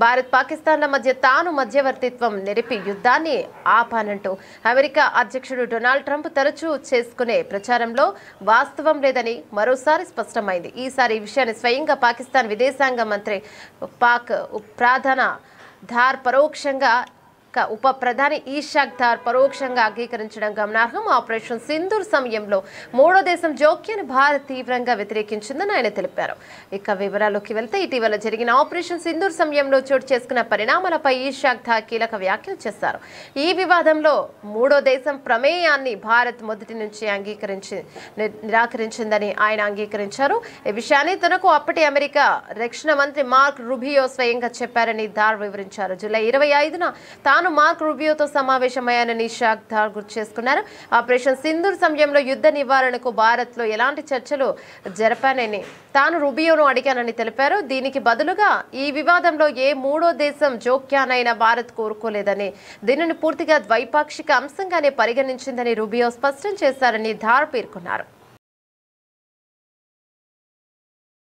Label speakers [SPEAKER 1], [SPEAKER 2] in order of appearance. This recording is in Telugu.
[SPEAKER 1] భారత్ పాకిస్తాన్ల మధ్య తాను మధ్యవర్తిత్వం నెరిపి యుద్ధాన్ని ఆపానంటూ అమెరికా అధ్యక్షుడు డొనాల్డ్ ట్రంప్ తరచూ చేసుకునే ప్రచారంలో వాస్తవం లేదని మరోసారి స్పష్టమైంది. ఈసారి ఈ విషయాన్ని స్వయంగా పాకిస్తాన్ విదేశాంగ మంత్రి పాక్ ప్రధాన ధార్ పరోక్షంగా ఉప ప్రధాని ఇషాక్ దార్ పరోక్షంగా అంగీకరించడం గమనార్హం. ఆపరేషన్ సింధూర్ సమయంలో మూడో దేశం జోక్యాన్ని భారత్ తీవ్రంగా వ్యతిరేకించిందని ఆయన తెలిపారు. ఇక వివరాల్లోకి వెళ్తే ఇటీవల జరిగిన ఆపరేషన్ సింధూర్ సమయంలో చోటు చేసుకున్న పరిణామాలపై ఇషాక్ దార్ కీలక వ్యాఖ్యలు చేశారు. ఈ వివాదంలో మూడో దేశం ప్రమేయాన్ని భారత్ మొదటి నుంచి నిరాకరించిందని ఆయన అంగీకరించారు. ఈ విషయాన్ని తనకు అప్పటి అమెరికా రక్షణ మంత్రి మార్క్ రూబియో స్వయంగా చెప్పారని దార్ వివరించారు. జూలై 25న తాను మార్క్ రూబియోతో సమావేశమయ్యానని ఇషాక్ దార్ గుర్తు చేసుకున్నారు. ఆపరేషన్ సింధూర్ సమయంలో యుద్ధ నివారణకు భారత్లో ఎలాంటి చర్చలు జరపానని తాను రూబియోను అడిగానని తెలిపారు. దీనికి బదులుగా ఈ వివాదంలో ఏ మూడో దేశం జోక్యానైనా భారత్ కోరుకోలేదని, దీనిని పూర్తిగా ద్వైపాక్షిక అంశంగానే పరిగణించిందని రూబియో స్పష్టం చేశారని దార్ పేర్కొన్నారు.